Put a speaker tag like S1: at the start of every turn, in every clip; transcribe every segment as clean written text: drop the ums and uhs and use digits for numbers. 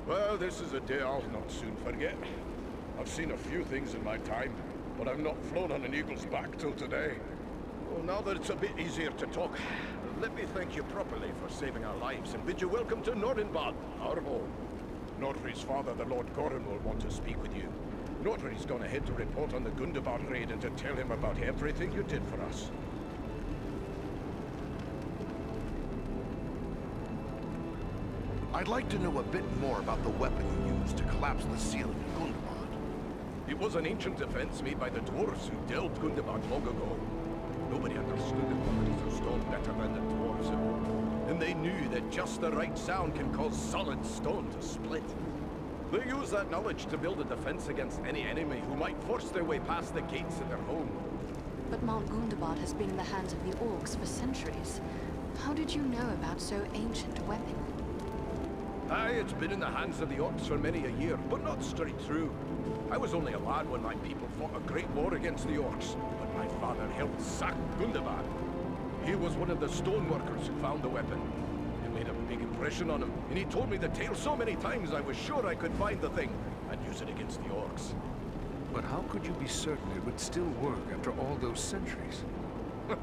S1: Well, this is a day I'll not soon forget. I've seen a few things in my time, but I've not flown on an eagle's back till today. Well, now that it's a bit easier to talk, let me thank you properly for saving our lives and bid you welcome to Nordinbard, our home. Nordri's father, the Lord Gorin, will want to speak with you. Nordri's gone ahead to report on the Gundabad raid and to tell him about everything you did for us.
S2: I'd like to know a bit more about the weapon you used to collapse the ceiling in Gundabad.
S1: It was an ancient defense made by the dwarves who delved Gundabad long ago. Nobody understood the qualities of stone better than the dwarves of old. And they knew that just the right sound can cause solid stone to split. They used that knowledge to build a defense against any enemy who might force their way past the gates of their home.
S3: But Mount Gundabad has been in the hands of the orcs for centuries. How did you know about so ancient a weapon?
S1: Aye, it's been in the hands of the orcs for many a year, but not straight through. I was only a lad when my people fought a great war against the orcs, but my father helped sack Gundabad. He was one of the stoneworkers who found the weapon. It made a big impression on him, and he told me the tale so many times I was sure I could find the thing and use it against the orcs.
S4: But how could you be certain it would still work after all those centuries?
S1: Well,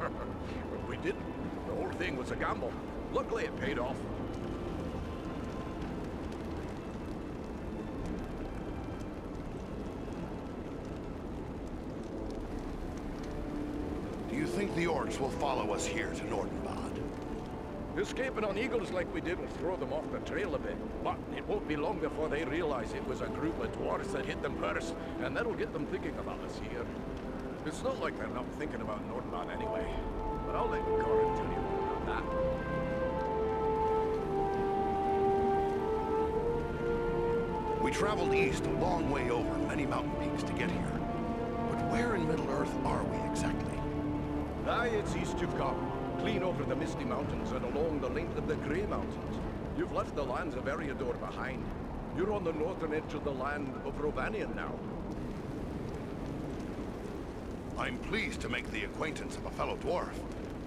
S1: we didn't. The whole thing was a gamble. Luckily it paid off.
S2: Do you think the orcs will follow us here to Nordinbad?
S1: Escaping on eagles like we did will throw them off the trail a bit, but it won't be long before they realize it was a group of dwarves that hit them first, and that'll get them thinking about us here. It's not like they're not thinking about Nordinbad anyway, but I'll let Gorin tell you more about that.
S2: We traveled east a long way over many mountain peaks to get here. But where in Middle-earth are we exactly?
S1: Aye, it's east you've come. Clean over the Misty Mountains and along the length of the Grey Mountains. You've left the lands of Eriador behind. You're on the northern edge of the land of Rovanion now.
S2: I'm pleased to make the acquaintance of a fellow dwarf.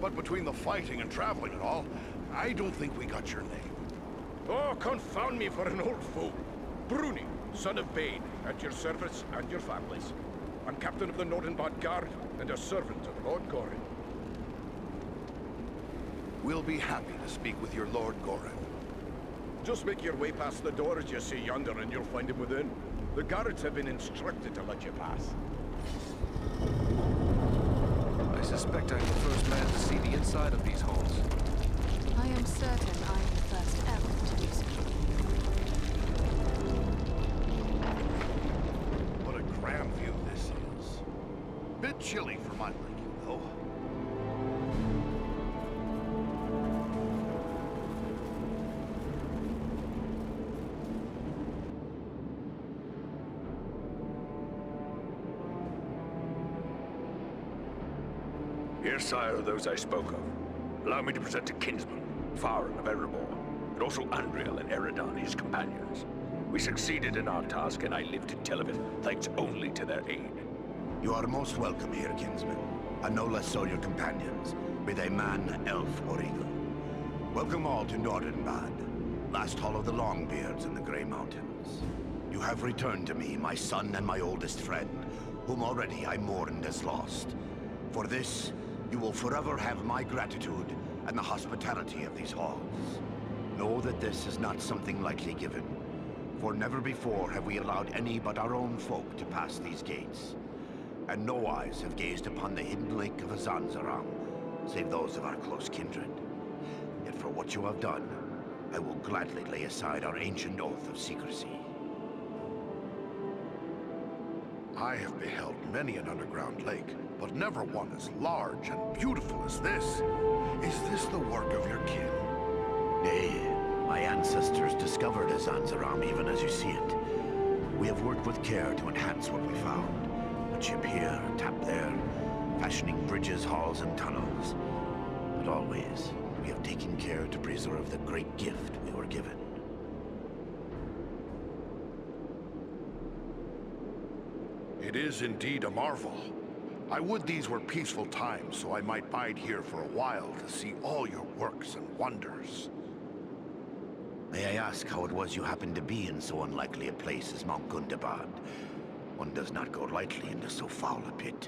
S2: But between the fighting and traveling and all, I don't think we got your name.
S1: Oh, confound me for an old fool. Bruni, son of Bane, at your service and your family's. I'm captain of the Nordinbard Guard and a servant of Lord Gorin.
S2: We'll be happy to speak with your Lord Gorin.
S1: Just make your way past the door as you see yonder and you'll find him within. The guards have been instructed to let you pass.
S4: I suspect I'm the first man to see the inside of these halls.
S3: I am certain I am the first ever to do so.
S2: What a grand view this is. Bit chilly for my liking, though.
S5: Here, sire, are those I spoke of. Allow me to present to kinsman, Farin of Erebor, and also Andriel and Eridan, his companions. We succeeded in our task, and I live to tell of it, thanks only to their aid.
S6: You are most welcome here, kinsman, and no less so your companions, be they man, elf, or eagle. Welcome all to Nordinbad, last hall of the Longbeards in the Grey Mountains. You have returned to me, my son and my oldest friend, whom already I mourned as lost. For this, you will forever have my gratitude and the hospitality of these halls. Know that this is not something lightly given, for never before have we allowed any but our own folk to pass these gates, and no eyes have gazed upon the hidden lake of Azanzaram, save those of our close kindred. Yet for what you have done, I will gladly lay aside our ancient oath of secrecy.
S2: I have beheld many an underground lake, but never one as large and beautiful as this. Is this the work of your kin?
S6: Nay, my ancestors discovered Azanzaram even as you see it. We have worked with care to enhance what we found. A chip here, a tap there, fashioning bridges, halls, and tunnels. But always, we have taken care to preserve the great gift we were given.
S2: It is indeed a marvel. I would these were peaceful times, so I might bide here for a while to see all your works and wonders.
S6: May I ask how it was you happened to be in so unlikely a place as Mount Gundabad? One does not go lightly into so foul a pit.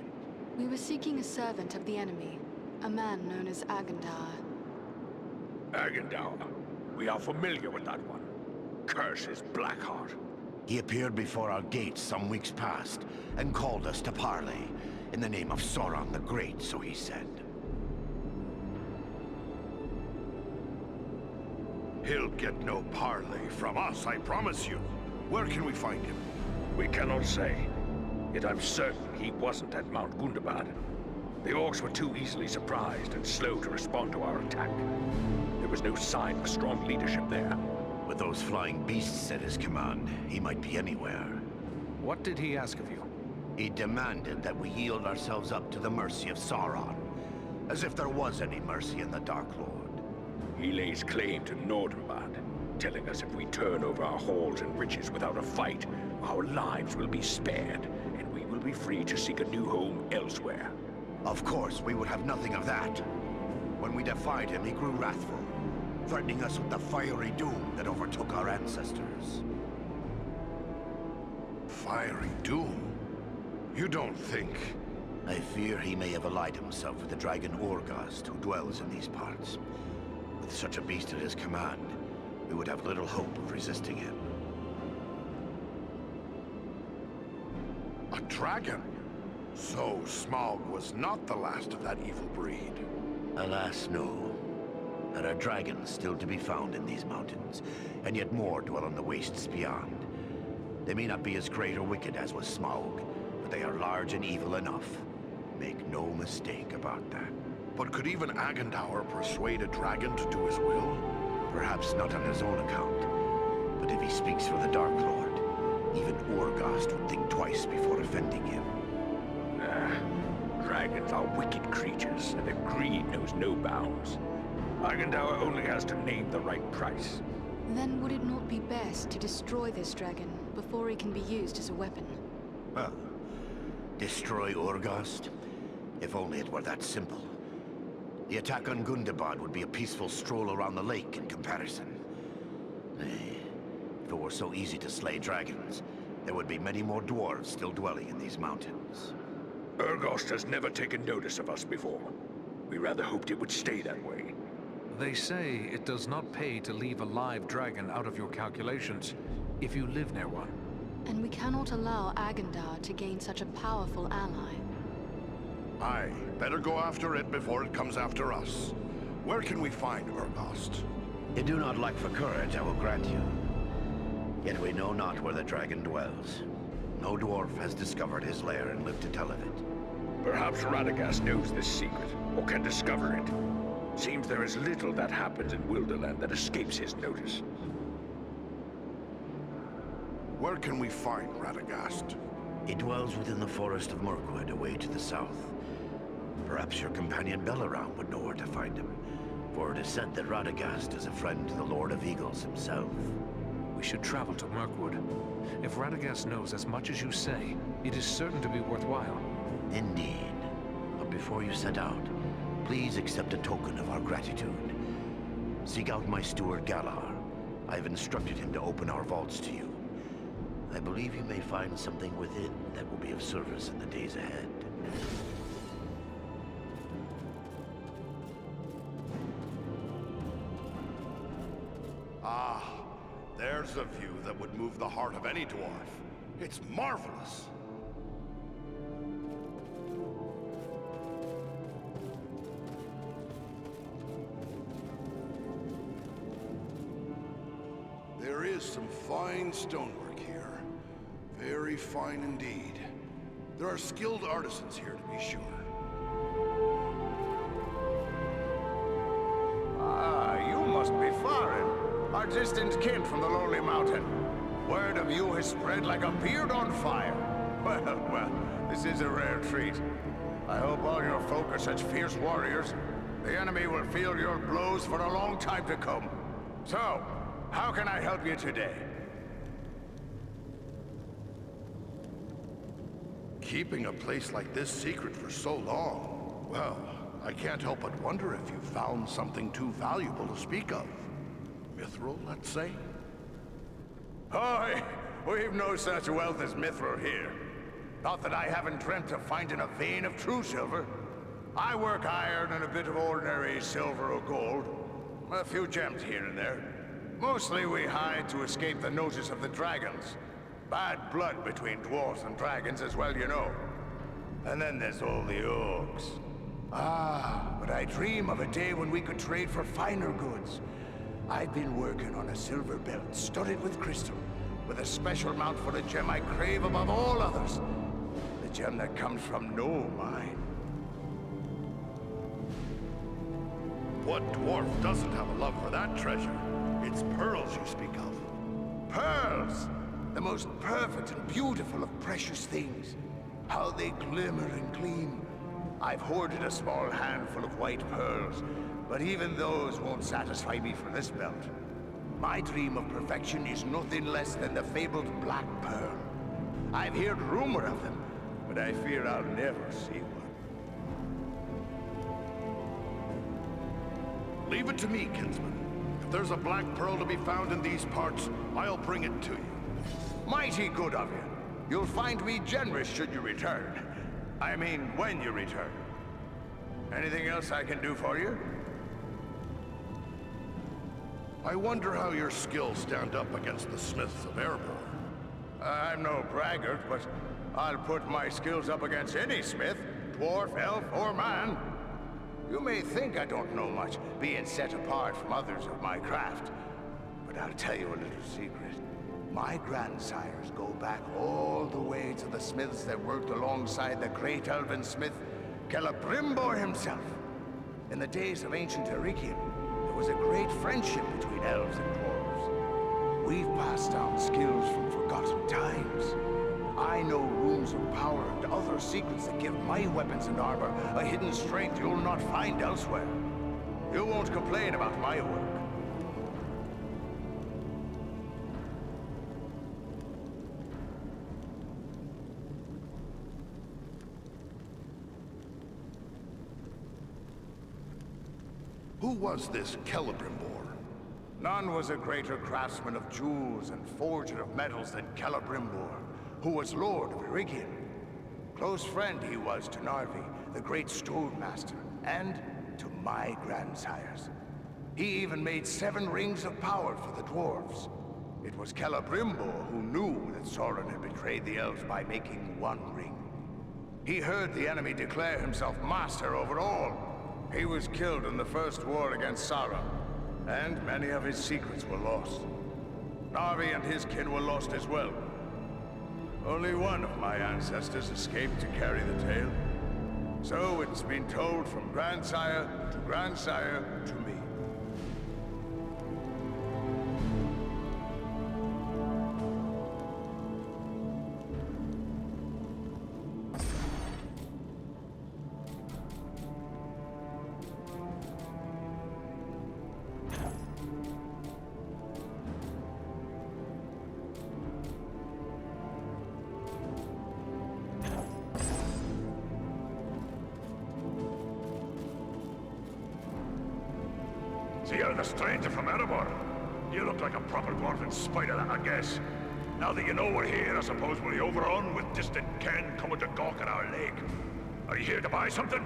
S3: We were seeking a servant of the enemy, a man known as Agandaur.
S5: Agendour. We are familiar with that one. Curse his Blackheart.
S6: He appeared before our gates some weeks past and called us to parley in the name of Sauron the Great, so he said.
S2: He'll get no parley from us, I promise you. Where can we find him?
S5: We cannot say. Yet I'm certain he wasn't at Mount Gundabad. The orcs were too easily surprised and slow to respond to our attack. There was no sign of strong leadership there.
S6: With those flying beasts at his command, he might be anywhere.
S4: What did he ask of you?
S6: He demanded that we yield ourselves up to the mercy of Sauron, as if there was any mercy in the Dark Lord.
S5: He lays claim to Nordinbard, telling us if we turn over our halls and riches without a fight, our lives will be spared, and we will be free to seek a new home elsewhere.
S6: Of course, we would have nothing of that. When we defied him, he grew wrathful, threatening us with the fiery doom that overtook our ancestors.
S2: Fiery doom? You don't think...
S6: I fear he may have allied himself with the dragon Orgast, who dwells in these parts. With such a beast at his command, we would have little hope of resisting him.
S2: A dragon? So Smaug was not the last of that evil breed.
S6: Alas, no. There are dragons still to be found in these mountains, and yet more dwell on the wastes beyond. They may not be as great or wicked as was Smaug, but they are large and evil enough. Make no mistake about that.
S2: But could even Agendour persuade a dragon to do his will?
S6: Perhaps not on his own account, but if he speaks for the Dark Lord, even Orgast would think twice before offending him.
S5: Dragons are wicked creatures, and their greed knows no bounds. Agendour only has to name the right price.
S3: Then would it not be best to destroy this dragon before he can be used as a weapon?
S6: Well, destroy Orgast? If only it were that simple. The attack on Gundabad would be a peaceful stroll around the lake in comparison. Nay, if it were so easy to slay dragons, there would be many more dwarves still dwelling in these mountains.
S5: Urgost has never taken notice of us before. We rather hoped it would stay that way.
S4: They say it does not pay to leave a live dragon out of your calculations if you live near one.
S3: And we cannot allow Agandaur to gain such a powerful ally.
S2: Aye, better go after it before it comes after us. Where can we find Urgost?
S6: You do not lack for courage, I will grant you. Yet we know not where the dragon dwells. No dwarf has discovered his lair and lived to tell of it.
S5: Perhaps Radagast knows this secret, or can discover it. Seems there is little that happens in Wilderland that escapes his notice.
S2: Where can we find Radagast?
S6: He dwells within the forest of Mirkwood, away to the south. Perhaps your companion Belaram would know where to find him, for it is said that Radagast is a friend to the Lord of Eagles himself.
S4: We should travel to Mirkwood. If Radagast knows as much as you say, it is certain to be worthwhile.
S6: Indeed. But before you set out, please accept a token of our gratitude. Seek out my steward Galar. I have instructed him to open our vaults to you. I believe you may find something within that will be of service in the days ahead.
S2: Ah, there's a view that would move the heart of any dwarf. It's marvelous. There is some fine stonework here. Very fine indeed. There are skilled artisans here, to be sure.
S7: Ah, you must be foreign. Our distant kin from the Lonely Mountain. Word of you has spread like a beard on fire. Well, this is a rare treat. I hope all your folk are such fierce warriors. The enemy will feel your blows for a long time to come. So, how can I help you today?
S2: Keeping a place like this secret for so long, well, I can't help but wonder if you found something too valuable to speak of. mithril, let's say?
S7: Aye, we've no such wealth as mithril here. Not that I haven't dreamt of finding a vein of true silver. I work iron and a bit of ordinary silver or gold. A few gems here and there. Mostly we hide to escape the notice of the dragons. Bad blood between dwarves and dragons as well, you know. And then there's all the orcs. Ah, but I dream of a day when we could trade for finer goods. I've been working on a silver belt studded with crystal, with a special mount for a gem I crave above all others. The gem that comes from no mine.
S2: What dwarf doesn't have a love for that treasure? It's pearls you speak of.
S7: Pearls! The most perfect and beautiful of precious things. How they glimmer and gleam. I've hoarded a small handful of white pearls, but even those won't satisfy me for this belt. My dream of perfection is nothing less than the fabled Black Pearl. I've heard rumor of them, but I fear I'll never see one.
S2: Leave it to me, kinsman. If there's a black pearl to be found in these parts, I'll bring it to you.
S7: Mighty good of you. You'll find me generous should you return. I mean, when you return. Anything else I can do for you?
S2: I wonder how your skills stand up against the smiths of Erebor.
S7: I'm no braggart, but I'll put my skills up against any smith, dwarf, elf, or man. You may think I don't know much, being set apart from others of my craft. But I'll tell you a little secret. My grandsires go back all the way to the smiths that worked alongside the great elven smith, Celebrimbor himself. In the days of ancient Eregion, there was a great friendship between elves and dwarves. We've passed down skills from forgotten times. I know runes of power and other secrets that give my weapons and armor a hidden strength you'll not find elsewhere. You won't complain about my work.
S2: Who was this Celebrimbor?
S7: None was a greater craftsman of jewels and forger of metals than Celebrimbor, who was Lord of Eregion. Close friend he was to Narvi, the great Stonemaster, and to my grandsires. He even made 7 rings of power for the dwarves. It was Celebrimbor who knew that Sauron had betrayed the elves by making 1 ring. He heard the enemy declare himself master over all. He was killed in the first war against Sauron, and many of his secrets were lost. Narvi and his kin were lost as well. Only one of my ancestors escaped to carry the tale. So it's been told from grandsire to me.
S5: So you're the stranger from Erebor? You look like a proper dwarven spider, I guess. Now that you know we're here, I suppose we'll be overrun with distant ken coming to gawk at our lake. Are you here to buy something?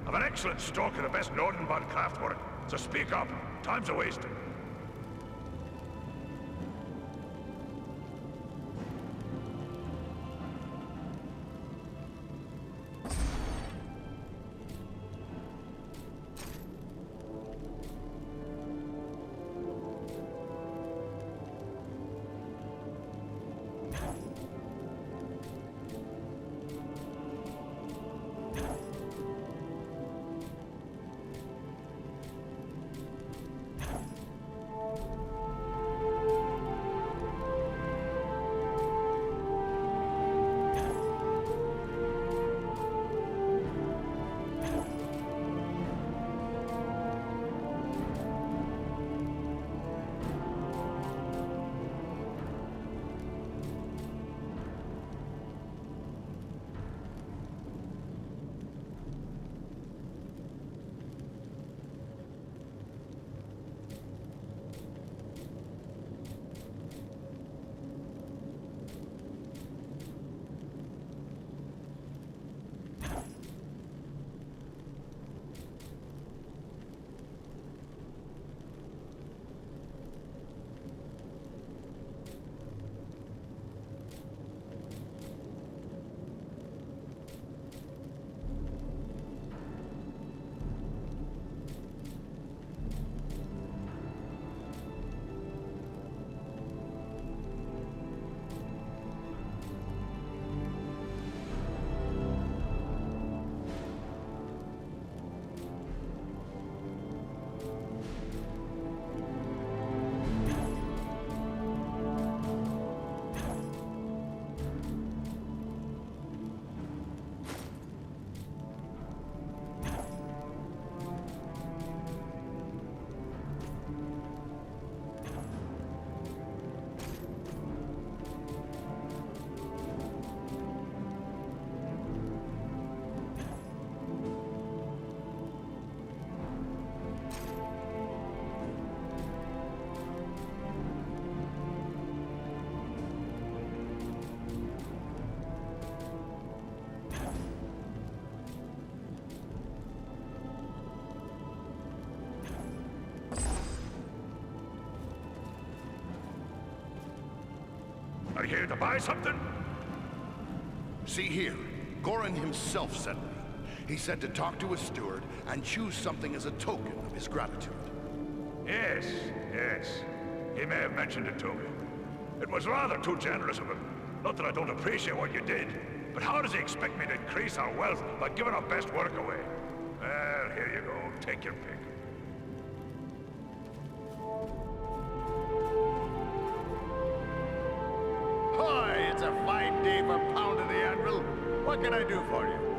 S5: I've an excellent stock of the best Nordinbard craftwork, so speak up. Time's a wasting. Are you here to buy something?
S2: See here, Goran himself sent me. He said to talk to his steward and choose something as a token of his gratitude.
S5: Yes, yes. He may have mentioned it to me. It was rather too generous of him. Not that I don't appreciate what you did, but how does he expect me to increase our wealth by giving our best work away? Well, here you go. Take your pick.
S7: Hi, it's a fine day for pounding the anvil. What can I do for you?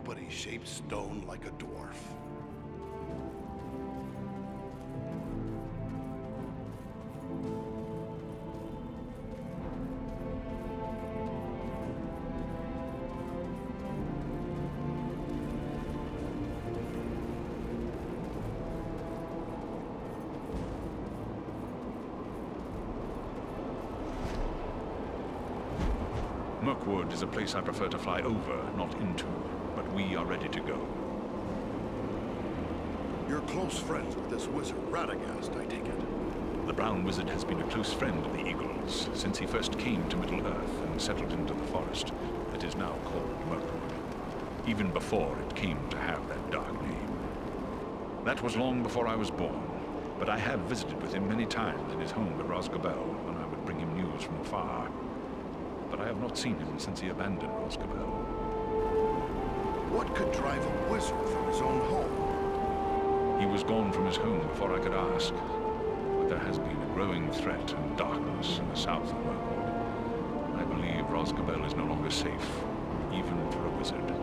S2: Nobody shapes stone like a dwarf.
S5: Mirkwood is a place I prefer to fly over, not into, but we are ready to go.
S2: You're close friends with this wizard, Radagast, I take it.
S5: The Brown Wizard has been a close friend of the Eagles since he first came to Middle-earth and settled into the forest that is now called Mirkwood, even before it came to have that dark name. That was long before I was born, but I have visited with him many times in his home at Rosgobel when I would bring him news from afar. But I have not seen him since he abandoned Rosgobel.
S2: What could drive a wizard from his own home?
S5: He was gone from his home before I could ask, but there has been a growing threat and darkness in the south of Mirkwood. I believe Rosgobel is no longer safe, even for a wizard.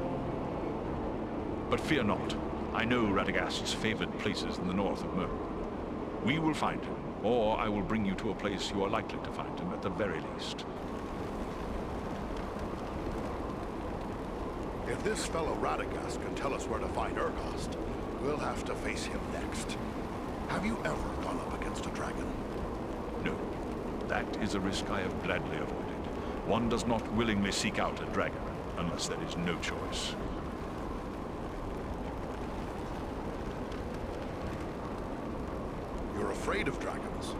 S5: But fear not. I know Radagast's favored places in the north of Mirkwood. We will find him, or I will bring you to a place you are likely to find him at the very least.
S2: If this fellow Radagast can tell us where to find Urgost, we'll have to face him next. Have you ever gone up against a dragon?
S5: No. That is a risk I have gladly avoided. One does not willingly seek out a dragon, unless there is no choice.
S2: You're afraid of dragons?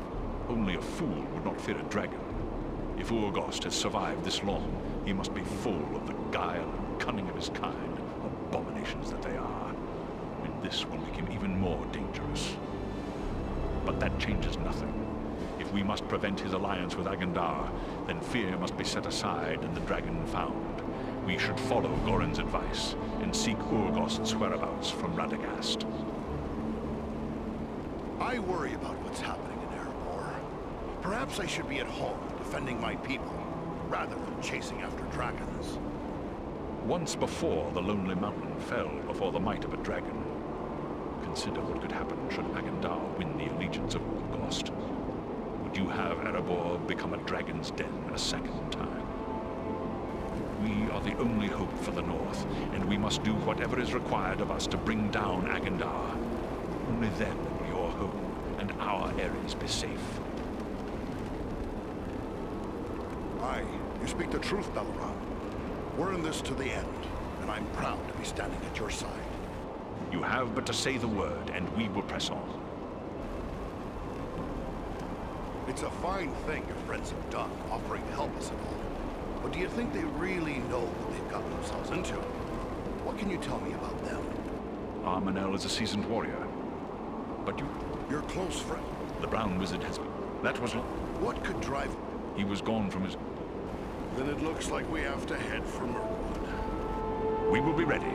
S5: Only a fool would not fear a dragon. If Urgost has survived this long, he must be full of the guile and cunning of his kind, abominations that they are. And this will make him even more dangerous. But that changes nothing. If we must prevent his alliance with Agandar, then fear must be set aside and the dragon found. We should follow Gorin's advice and seek Urgost's whereabouts from Radagast.
S2: I worry about what's happening in Erebor. Perhaps I should be at home defending my people, rather than chasing after dragons.
S5: Once before, the Lonely Mountain fell before the might of a dragon. Consider what could happen should Agandar win the allegiance of Urgost. Would you have Erebor become a dragon's den a second time? We are the only hope for the North, and we must do whatever is required of us to bring down Agandar. Only then will your home and our areas be safe.
S2: Aye, you speak the truth, Belleron. We're in this to the end, and I'm proud to be standing at your side.
S5: You have but to say the word, and we will press on.
S2: It's a fine thing your friends have done, offering to help us at all. But do you think they really know what they've gotten themselves into? What can you tell me about them?
S5: Armanel is a seasoned warrior. But
S2: Your close friend.
S5: the Brown Wizard has... That was...
S2: What could drive...
S5: He was gone from his...
S2: Then it looks like we have to head for Mirkwood.
S5: We will be ready.